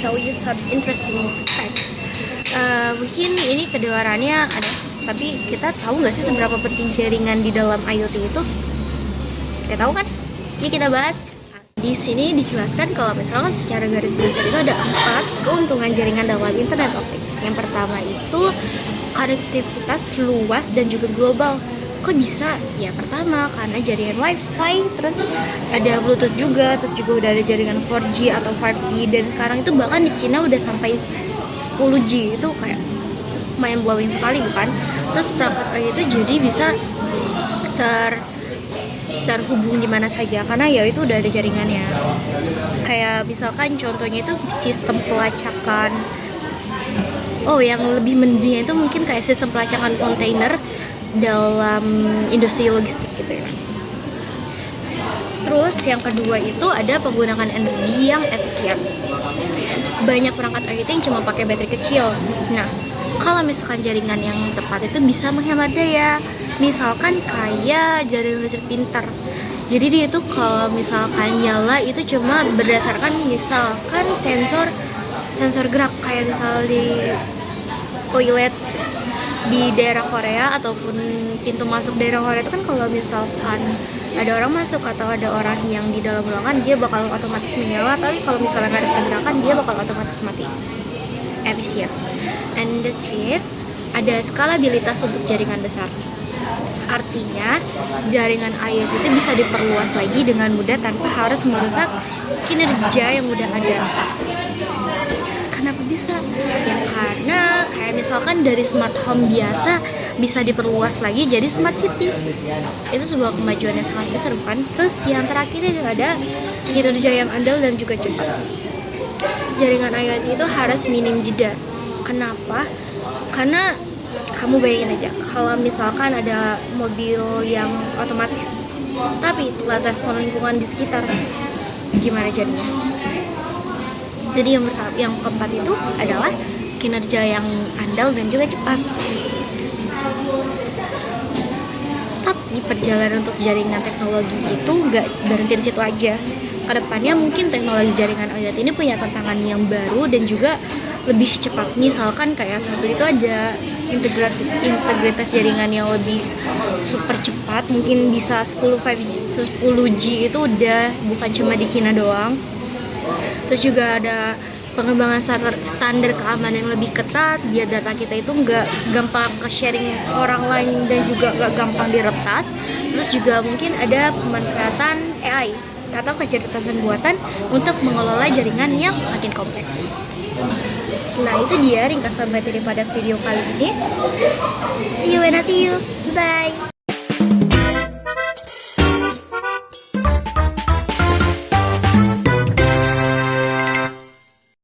show you some interesting fact. Mungkin ini kedengarannya ada, tapi kita tahu nggak sih seberapa penting jaringan di dalam IoT itu? Kita tahu kan? Yuk kita bahas. Di sini dijelaskan kalau misalkan secara garis besar itu ada 4 keuntungan jaringan dalam Internet of Things. Yang pertama itu konektivitas luas dan juga global. Kok bisa? Ya pertama karena jaringan WiFi, terus ada Bluetooth juga, terus juga udah ada jaringan 4G atau 5G, dan sekarang itu bahkan di Cina udah sampai 10G. Itu kayak main blowing sekali bukan? Terus perangkat IoT itu jadi bisa terhubung di mana saja karena ya itu udah ada jaringannya. Kayak misalkan contohnya itu sistem pelacakan. Oh, yang lebih mendunia itu mungkin kayak sistem pelacakan kontainer dalam industri logistik gitu ya. Terus yang kedua itu ada penggunaan energi yang efisien. Banyak perangkat IoT yang cuma pakai baterai kecil. Nah, kalau misalkan jaringan yang tepat itu bisa menghemat daya. Misalkan kayak jaringan listrik pintar. Jadi dia itu kalau misalkan nyala itu cuma berdasarkan misalkan sensor gerak, kayak misal di toilet di daerah Korea ataupun pintu masuk daerah Korea itu kan kalau misalkan ada orang masuk atau ada orang yang di dalam ruangan dia bakal otomatis menyala, tapi kalau misalnya nggak ada pergerakan dia bakal otomatis mati. Efisien. And the third, ada skalabilitas untuk jaringan besar. Artinya jaringan IoT itu bisa diperluas lagi dengan mudah tanpa harus merusak kinerja yang udah ada. Kenapa bisa? Ya karena kayak misalkan dari smart home biasa bisa diperluas lagi jadi smart city. Itu sebuah kemajuan yang sangat besar bukan? Terus yang terakhir itu ada kinerja yang andal dan juga cepat. Jaringan IoT itu harus minim jeda. Kenapa? Karena kamu bayangin aja kalau misalkan ada mobil yang otomatis tapi telat respon lingkungan di sekitar, gimana jadinya? Jadi yang keempat itu adalah kinerja yang andal dan juga cepat. Tapi perjalanan untuk jaringan teknologi itu nggak berhenti di situ aja. Kedepannya mungkin teknologi jaringan IoT ini punya tantangan yang baru dan juga lebih cepat. Misalkan kayak satu itu ada integritas jaringan yang lebih super cepat, mungkin bisa 10G itu udah bukan cuma di Cina doang. Terus juga ada pengembangan standar keamanan yang lebih ketat biar data kita itu nggak gampang ke sharing orang lain dan juga nggak gampang diretas. Terus juga mungkin ada pemanfaatan AI atau kecerdasan buatan untuk mengelola jaringan yang makin kompleks. Nah, itu dia ringkasan materi pada video kali ini. See you when I see you. Bye.